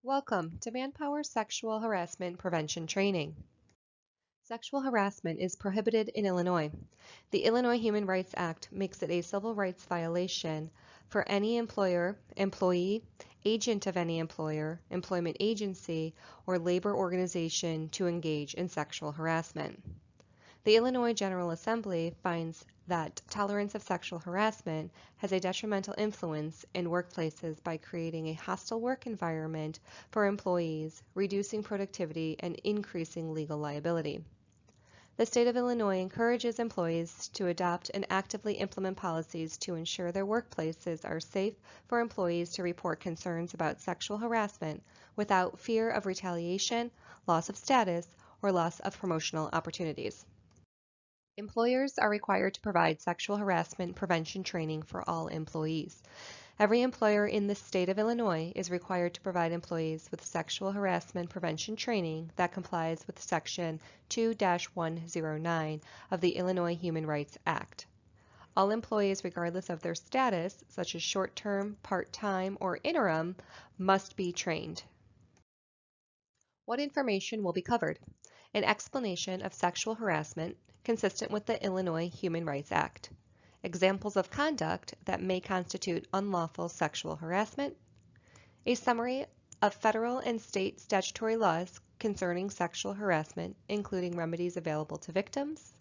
Welcome to Manpower Sexual Harassment Prevention Training. Sexual harassment is prohibited in Illinois. The Illinois Human Rights Act makes it a civil rights violation for any employer, employee, agent of any employer, employment agency, or labor organization to engage in sexual harassment. The Illinois General Assembly finds that tolerance of sexual harassment has a detrimental influence in workplaces by creating a hostile work environment for employees, reducing productivity, and increasing legal liability. The state of Illinois encourages employees to adopt and actively implement policies to ensure their workplaces are safe for employees to report concerns about sexual harassment without fear of retaliation, loss of status, or loss of promotional opportunities. Employers are required to provide sexual harassment prevention training for all employees. Every employer in the state of Illinois is required to provide employees with sexual harassment prevention training that complies with Section 2-109 of the Illinois Human Rights Act. All employees, regardless of their status, such as short-term, part-time, or interim, must be trained. What information will be covered? An explanation of sexual harassment consistent with the Illinois Human Rights Act. Examples of conduct that may constitute unlawful sexual harassment. A summary of federal and state statutory laws concerning sexual harassment, including remedies available to victims.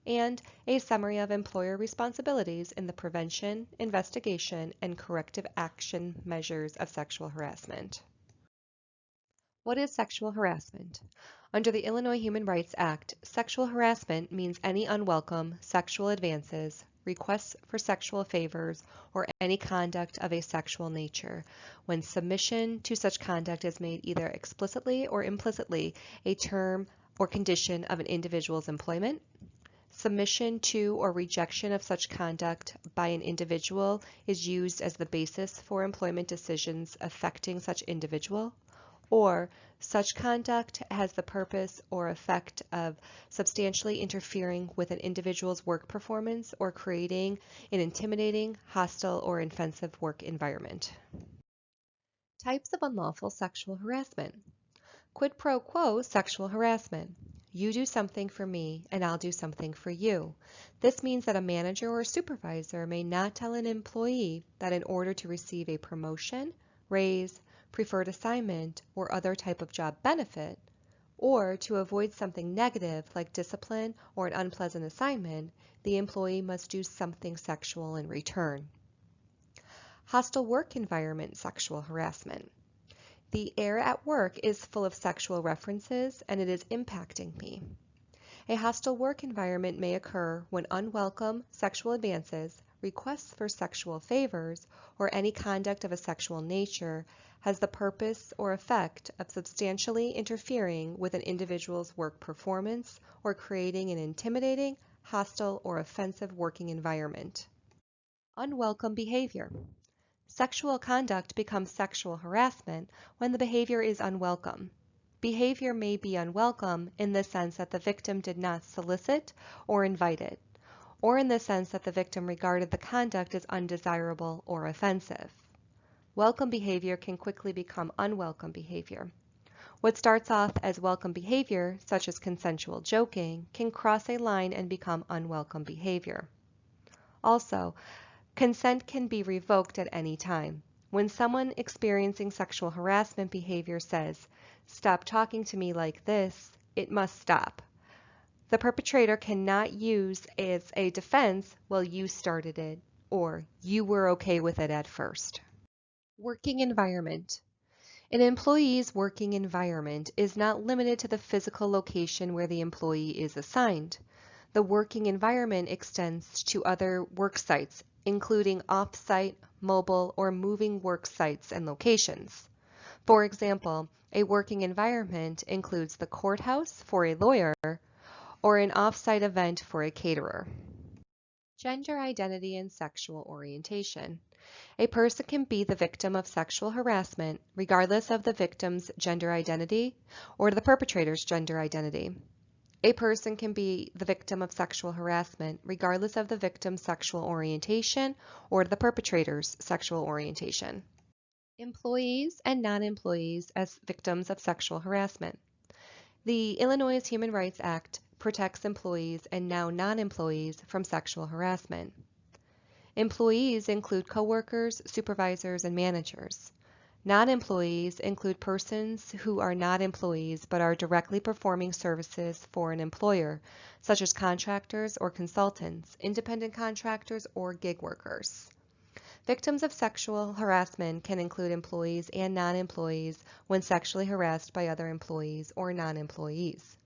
And a summary of employer responsibilities in the prevention, investigation, and corrective action measures of sexual harassment. What is sexual harassment? Under the Illinois Human Rights Act, sexual harassment means any unwelcome sexual advances, requests for sexual favors, or any conduct of a sexual nature, when submission to such conduct is made either explicitly or implicitly a term or condition of an individual's employment. Submission to or rejection of such conduct by an individual is used as the basis for employment decisions affecting such individual, or such conduct has the purpose or effect of substantially interfering with an individual's work performance or creating an intimidating, hostile, or offensive work environment. Types of unlawful sexual harassment. Quid pro quo sexual harassment. You do something for me and I'll do something for you. This means that a manager or supervisor may not tell an employee that in order to receive a promotion, raise, preferred assignment, or other type of job benefit, or to avoid something negative like discipline or an unpleasant assignment, the employee must do something sexual in return. Hostile work environment sexual harassment. The air at work is full of sexual references and it is impacting me. A hostile work environment may occur when unwelcome sexual advances, requests for sexual favors, or any conduct of a sexual nature has the purpose or effect of substantially interfering with an individual's work performance or creating an intimidating, hostile, or offensive working environment. Unwelcome behavior. Sexual conduct becomes sexual harassment when the behavior is unwelcome. Behavior may be unwelcome in the sense that the victim did not solicit or invite it, or in the sense that the victim regarded the conduct as undesirable or offensive. Welcome behavior can quickly become unwelcome behavior. What starts off as welcome behavior, such as consensual joking, can cross a line and become unwelcome behavior. Also, consent can be revoked at any time. When someone experiencing sexual harassment behavior says, "Stop talking to me like this," it must stop. The perpetrator cannot use as a defense, "Well, you started it," or "You were okay with it at first." Working environment. An employee's working environment is not limited to the physical location where the employee is assigned. The working environment extends to other work sites, including off-site, mobile, or moving work sites and locations. For example, a working environment includes the courthouse for a lawyer or an off-site event for a caterer. Gender identity and sexual orientation. A person can be the victim of sexual harassment regardless of the victim's gender identity or the perpetrator's gender identity. A person can be the victim of sexual harassment regardless of the victim's sexual orientation or the perpetrator's sexual orientation. Employees and non-employees as victims of sexual harassment. The Illinois Human Rights Act protects employees and now non-employees from sexual harassment. Employees include coworkers, supervisors, and managers. Non-employees include persons who are not employees but are directly performing services for an employer, such as contractors or consultants, independent contractors, or gig workers. Victims of sexual harassment can include employees and non-employees when sexually harassed by other employees or non-employees.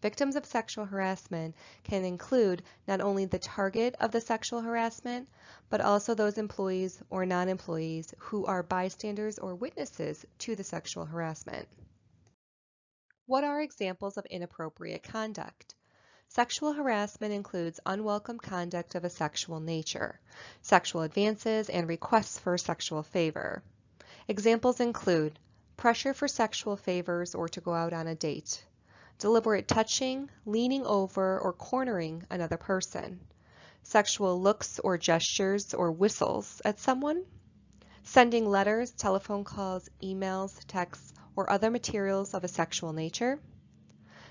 Victims of sexual harassment can include not only the target of the sexual harassment, but also those employees or non-employees who are bystanders or witnesses to the sexual harassment. What are examples of inappropriate conduct? Sexual harassment includes unwelcome conduct of a sexual nature, sexual advances, and requests for sexual favor. Examples include pressure for sexual favors or to go out on a date, deliberate touching, leaning over, or cornering another person, sexual looks or gestures or whistles at someone, sending letters, telephone calls, emails, texts, or other materials of a sexual nature,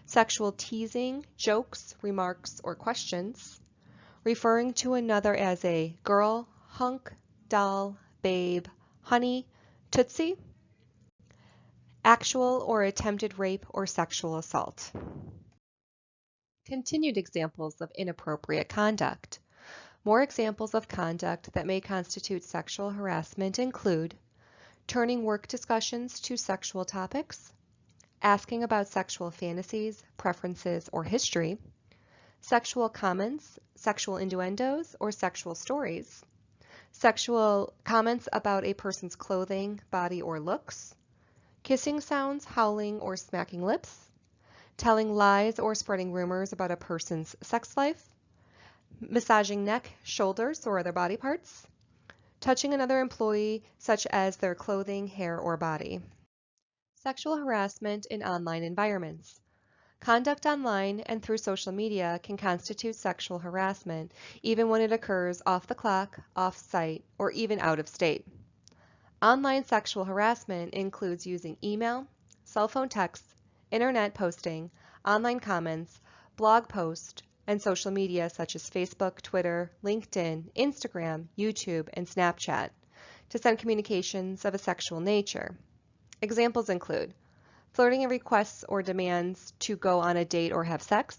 sexual teasing, jokes, remarks, or questions, referring to another as a girl, hunk, doll, babe, honey, tootsie, actual or attempted rape or sexual assault. Continued examples of inappropriate conduct. More examples of conduct that may constitute sexual harassment include turning work discussions to sexual topics, asking about sexual fantasies, preferences, or history, sexual comments, sexual innuendos, or sexual stories, sexual comments about a person's clothing, body, or looks, kissing sounds, howling, or smacking lips, telling lies or spreading rumors about a person's sex life, massaging neck, shoulders, or other body parts, touching another employee such as their clothing, hair, or body. Sexual harassment in online environments. Conduct online and through social media can constitute sexual harassment even when it occurs off the clock, off-site, or even out of state. Online sexual harassment includes using email, cell phone texts, internet posting, online comments, blog posts, and social media such as Facebook, Twitter, LinkedIn, Instagram, YouTube, and Snapchat to send communications of a sexual nature. Examples include flirting and requests or demands to go on a date or have sex,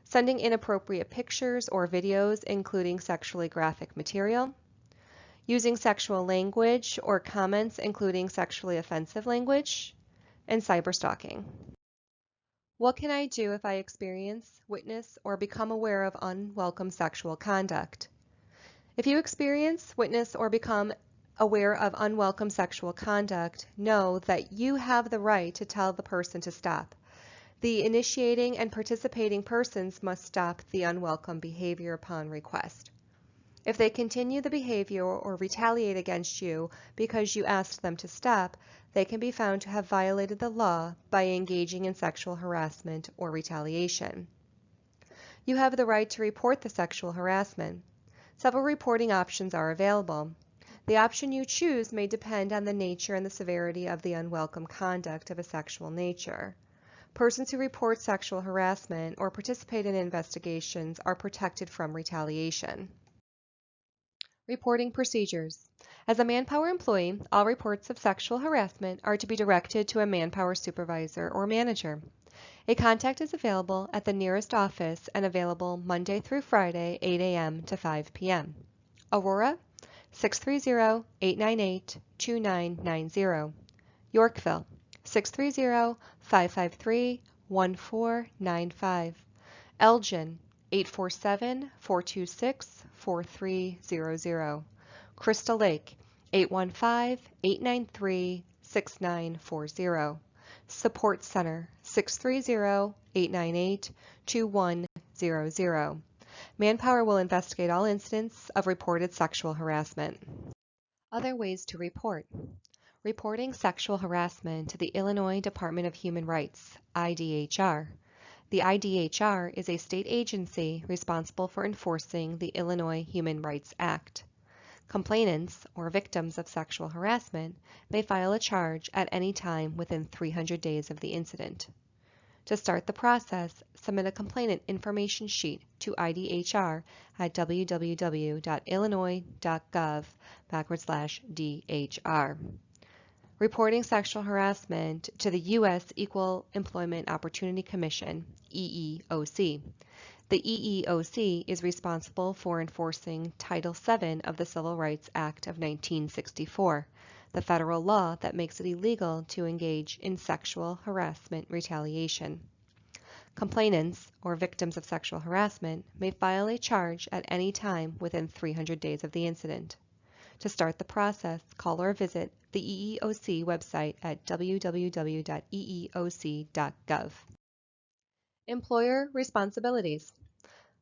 sending inappropriate pictures or videos including sexually graphic material, using sexual language or comments including sexually offensive language, and cyberstalking. What can I do if I experience, witness, or become aware of unwelcome sexual conduct? If you experience, witness, or become aware of unwelcome sexual conduct, know that you have the right to tell the person to stop. The initiating and participating persons must stop the unwelcome behavior upon request. If they continue the behavior or retaliate against you because you asked them to stop, they can be found to have violated the law by engaging in sexual harassment or retaliation. You have the right to report the sexual harassment. Several reporting options are available. The option you choose may depend on the nature and the severity of the unwelcome conduct of a sexual nature. Persons who report sexual harassment or participate in investigations are protected from retaliation. Reporting procedures. As a Manpower employee, all reports of sexual harassment are to be directed to a Manpower supervisor or manager. A contact is available at the nearest office and available Monday through Friday, 8 a.m. to 5 p.m. Aurora, 630-898-2990. Yorkville, 630-553-1495. Elgin, 847-426-4300. Crystal Lake, 815-893-6940. Support Center, 630-898-2100. Manpower will investigate all incidents of reported sexual harassment. Other ways to report. Reporting sexual harassment to the Illinois Department of Human Rights, IDHR. The IDHR is a state agency responsible for enforcing the Illinois Human Rights Act. Complainants or victims of sexual harassment may file a charge at any time within 300 days of the incident. To start the process, submit a complainant information sheet to IDHR at www.illinois.gov/DHR. Reporting sexual harassment to the U.S. Equal Employment Opportunity Commission, EEOC. The EEOC is responsible for enforcing Title VII of the Civil Rights Act of 1964, the federal law that makes it illegal to engage in sexual harassment retaliation. Complainants or victims of sexual harassment may file a charge at any time within 300 days of the incident. To start the process, call or visit the EEOC website at www.eeoc.gov. Employer responsibilities.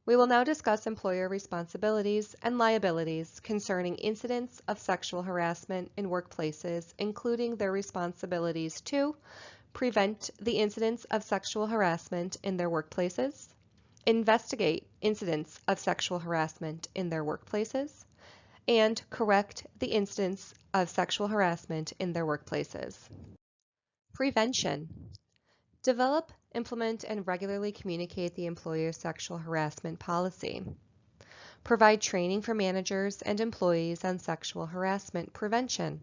We will now discuss employer responsibilities and liabilities concerning incidents of sexual harassment in workplaces, including their responsibilities to prevent the incidents of sexual harassment in their workplaces, investigate incidents of sexual harassment in their workplaces, and correct the incidents of sexual harassment in their workplaces. Prevention. Develop, implement, and regularly communicate the employer's sexual harassment policy. Provide training for managers and employees on sexual harassment prevention.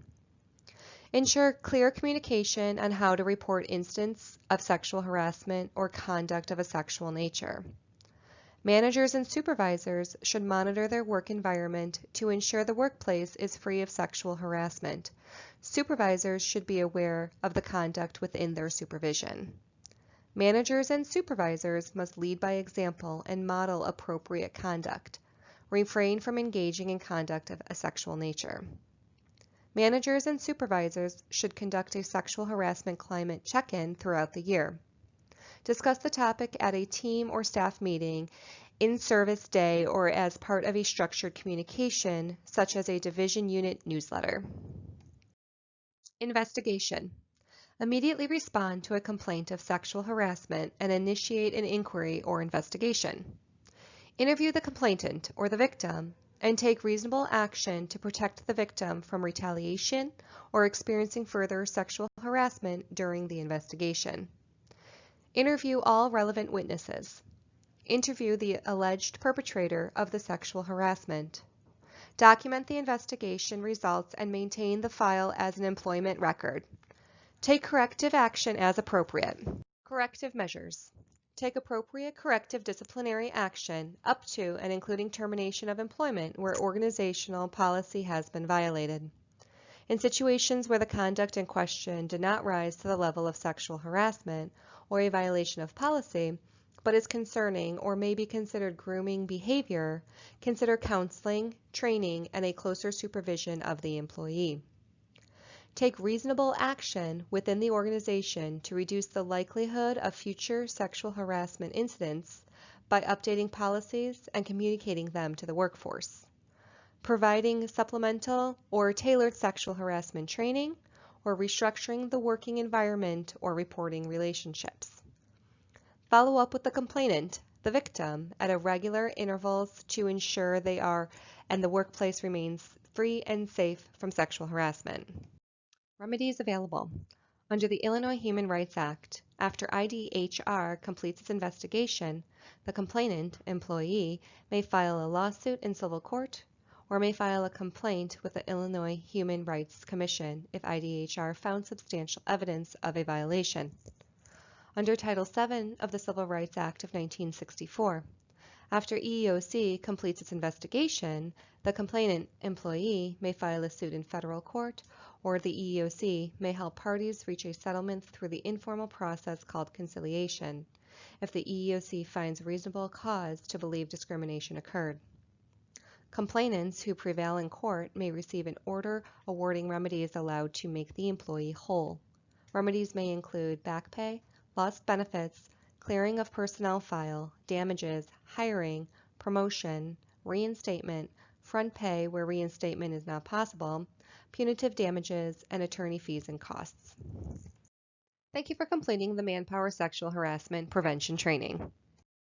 Ensure clear communication on how to report incidents of sexual harassment or conduct of a sexual nature. Managers and supervisors should monitor their work environment to ensure the workplace is free of sexual harassment. Supervisors should be aware of the conduct within their supervision. Managers and supervisors must lead by example and model appropriate conduct. Refrain from engaging in conduct of a sexual nature. Managers and supervisors should conduct a sexual harassment climate check-in throughout the year. Discuss the topic at a team or staff meeting, in service day, or as part of a structured communication, such as a division unit newsletter. Investigation. Immediately respond to a complaint of sexual harassment and initiate an inquiry or investigation. Interview the complainant or the victim and take reasonable action to protect the victim from retaliation or experiencing further sexual harassment during the investigation. Interview all relevant witnesses. Interview the alleged perpetrator of the sexual harassment. Document the investigation results and maintain the file as an employment record. Take corrective action as appropriate. Corrective measures. Take appropriate corrective disciplinary action up to and including termination of employment where organizational policy has been violated. In situations where the conduct in question did not rise to the level of sexual harassment or a violation of policy, but is concerning or may be considered grooming behavior, consider counseling, training, and a closer supervision of the employee. Take reasonable action within the organization to reduce the likelihood of future sexual harassment incidents by updating policies and communicating them to the workforce. Providing supplemental or tailored sexual harassment training, or restructuring the working environment or reporting relationships. Follow up with the complainant, the victim, at irregular intervals to ensure they are and the workplace remains free and safe from sexual harassment. Remedies available. Under the Illinois Human Rights Act, after IDHR completes its investigation, the complainant, employee, may file a lawsuit in civil court or may file a complaint with the Illinois Human Rights Commission if IDHR found substantial evidence of a violation. Under Title VII of the Civil Rights Act of 1964, after EEOC completes its investigation, the complainant, employee, may file a suit in federal court, or the EEOC may help parties reach a settlement through the informal process called conciliation, if the EEOC finds reasonable cause to believe discrimination occurred. Complainants who prevail in court may receive an order awarding remedies allowed to make the employee whole. Remedies may include back pay, lost benefits, clearing of personnel file, damages, hiring, promotion, reinstatement, front pay where reinstatement is not possible, punitive damages, and attorney fees and costs. Thank you for completing the Manpower Sexual Harassment Prevention Training.